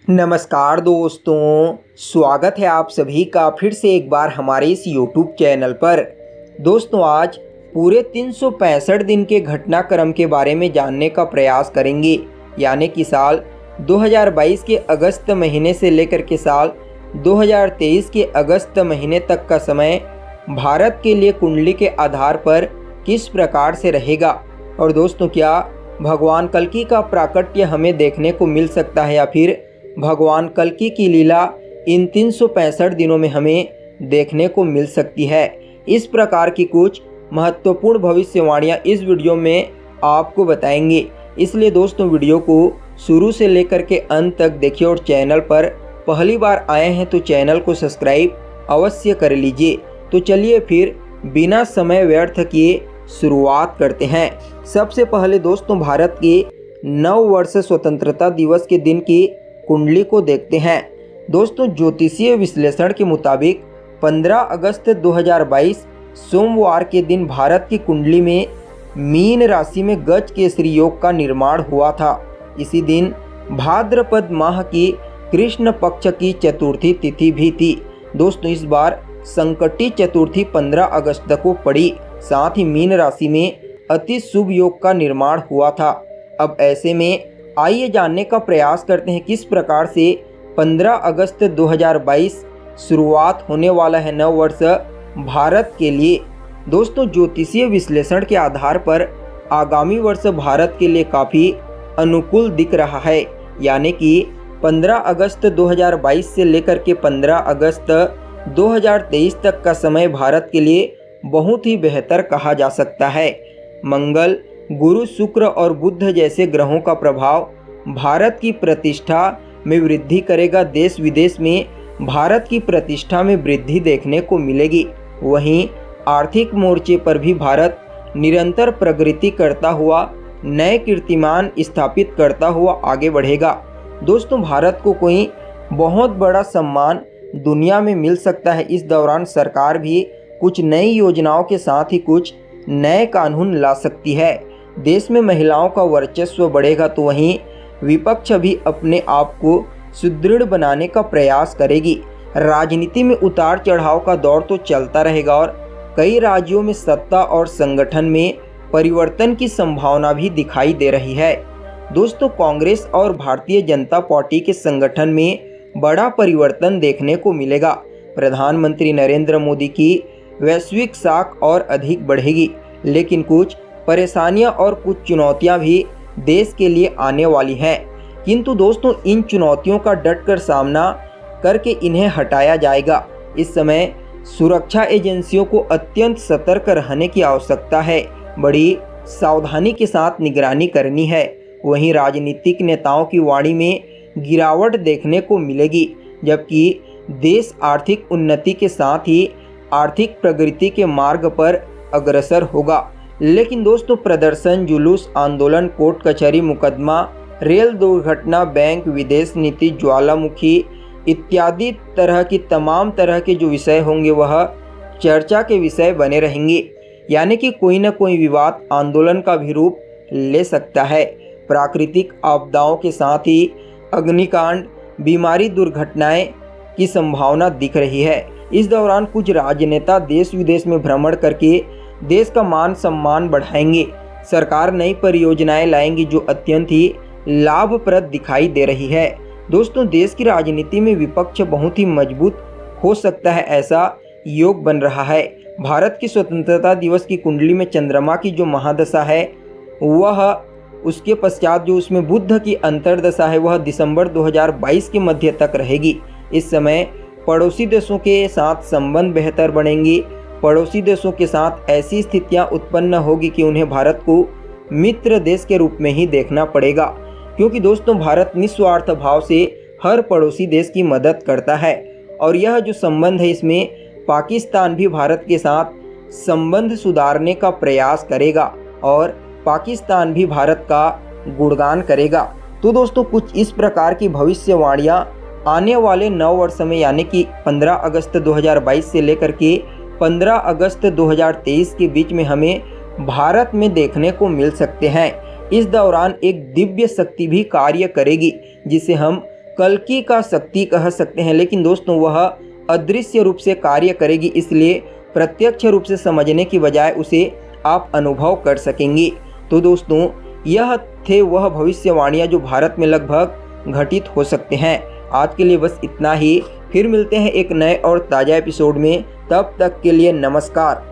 नमस्कार दोस्तों, स्वागत है आप सभी का फिर से एक बार हमारे इस YouTube चैनल पर। दोस्तों, आज पूरे 365 दिन के घटनाक्रम के बारे में जानने का प्रयास करेंगे, यानी कि साल 2022 के अगस्त महीने से लेकर के साल 2023 के अगस्त महीने तक का समय भारत के लिए कुंडली के आधार पर किस प्रकार से रहेगा। और दोस्तों, क्या भगवान कल्कि का प्राकट्य हमें देखने को मिल सकता है या फिर भगवान कल्कि की लीला इन 365 दिनों में हमें देखने को मिल सकती है। इस प्रकार की कुछ महत्वपूर्ण भविष्यवाणियां इस वीडियो में आपको बताएंगे, इसलिए दोस्तों वीडियो को शुरू से लेकर के अंत तक देखिए और चैनल पर पहली बार आए हैं तो चैनल को सब्सक्राइब अवश्य कर लीजिए। तो चलिए फिर बिना समय व्यर्थ किए शुरुआत करते हैं। सबसे पहले दोस्तों, भारत के नव वर्ष स्वतंत्रता दिवस के दिन की कुंडली को देखते हैं। दोस्तों, ज्योतिषीय विश्लेषण के मुताबिक 15 अगस्त 2022 सोमवार के दिन भारत की कुंडली में मीन राशि में गज केसरी योग का निर्माण हुआ था। इसी दिन भाद्रपद माह की कृष्ण पक्ष की चतुर्थी तिथि भी थी। दोस्तों, इस बार संकटी चतुर्थी 15 अगस्त को पड़ी। साथ ही मीन राशि में अति शुभ योग का निर्माण हुआ था। अब ऐसे में आइए जानने का प्रयास करते हैं किस प्रकार से 15 अगस्त 2022 शुरुआत होने वाला है नव वर्ष भारत के लिए। दोस्तों, ज्योतिषीय विश्लेषण के आधार पर आगामी वर्ष भारत के लिए काफ़ी अनुकूल दिख रहा है, यानी कि 15 अगस्त 2022 से लेकर के 15 अगस्त 2023 तक का समय भारत के लिए बहुत ही बेहतर कहा जा सकता है। मंगल, गुरु, शुक्र और बुध जैसे ग्रहों का प्रभाव भारत की प्रतिष्ठा में वृद्धि करेगा। देश विदेश में भारत की प्रतिष्ठा में वृद्धि देखने को मिलेगी। वहीं आर्थिक मोर्चे पर भी भारत निरंतर प्रगति करता हुआ नए कीर्तिमान स्थापित करता हुआ आगे बढ़ेगा। दोस्तों, भारत को कोई बहुत बड़ा सम्मान दुनिया में मिल सकता है। इस दौरान सरकार भी कुछ नई योजनाओं के साथ ही कुछ नए कानून ला सकती है। देश में महिलाओं का वर्चस्व बढ़ेगा, तो वहीं विपक्ष भी अपने आप को सुदृढ़ बनाने का प्रयास करेगी। राजनीति में उतार चढ़ाव का दौर तो चलता रहेगा और कई राज्यों में सत्ता और संगठन में परिवर्तन की संभावना भी दिखाई दे रही है। दोस्तों, कांग्रेस और भारतीय जनता पार्टी के संगठन में बड़ा परिवर्तन देखने को मिलेगा। प्रधानमंत्री नरेंद्र मोदी की वैश्विक साख और अधिक बढ़ेगी, लेकिन कुछ परेशानियां और कुछ चुनौतियां भी देश के लिए आने वाली हैं। किंतु दोस्तों, इन चुनौतियों का डटकर सामना करके इन्हें हटाया जाएगा। इस समय सुरक्षा एजेंसियों को अत्यंत सतर्क रहने की आवश्यकता है। बड़ी सावधानी के साथ निगरानी करनी है। वहीं राजनीतिक नेताओं की वाणी में गिरावट देखने को मिलेगी, जबकि देश आर्थिक उन्नति के साथ ही आर्थिक प्रगति के मार्ग पर अग्रसर होगा। लेकिन दोस्तों, प्रदर्शन, जुलूस, आंदोलन, कोर्ट कचहरी, मुकदमा, रेल दुर्घटना, बैंक, विदेश नीति, ज्वालामुखी इत्यादि तमाम तरह के जो विषय होंगे वह चर्चा के विषय बने रहेंगे। यानी कि कोई न कोई विवाद आंदोलन का भी रूप ले सकता है। प्राकृतिक आपदाओं के साथ ही अग्निकांड, बीमारी, दुर्घटनाएं की संभावना दिख रही है। इस दौरान कुछ राजनेता देश विदेश में भ्रमण करके देश का मान सम्मान बढ़ाएंगे। सरकार नई परियोजनाएं लाएंगी जो अत्यंत ही लाभप्रद दिखाई दे रही है। दोस्तों, देश की राजनीति में विपक्ष बहुत ही मजबूत हो सकता है, ऐसा योग बन रहा है। भारत की स्वतंत्रता दिवस की कुंडली में चंद्रमा की जो महादशा है वह उसके पश्चात जो उसमें बुध की अंतर्दशा है वह दिसंबर 2022 के मध्य तक रहेगी। इस समय पड़ोसी देशों के साथ संबंध बेहतर बनेंगे। पड़ोसी देशों के साथ ऐसी स्थितियां उत्पन्न होगी कि उन्हें भारत को मित्र देश के रूप में ही देखना पड़ेगा, क्योंकि दोस्तों भारत निस्वार्थ भाव से हर पड़ोसी देश की मदद करता है। और यह जो संबंध है इसमें पाकिस्तान भी भारत के साथ संबंध सुधारने का प्रयास करेगा और पाकिस्तान भी भारत का गुणगान करेगा। तो दोस्तों, कुछ इस प्रकार की भविष्यवाणियाँ आने वाले नव वर्ष में, यानी कि 15 अगस्त 2022 से लेकर के 15 अगस्त 2023 के बीच में हमें भारत में देखने को मिल सकते हैं। इस दौरान एक दिव्य शक्ति भी कार्य करेगी जिसे हम कल्कि का शक्ति कह सकते हैं, लेकिन दोस्तों वह अदृश्य रूप से कार्य करेगी, इसलिए प्रत्यक्ष रूप से समझने की बजाय उसे आप अनुभव कर सकेंगे। तो दोस्तों यह थे वह भविष्यवाणियाँ जो भारत में लगभग घटित हो सकते हैं। आज के लिए बस इतना ही, फिर मिलते हैं एक नए और ताज़ा एपिसोड में। तब तक के लिए नमस्कार।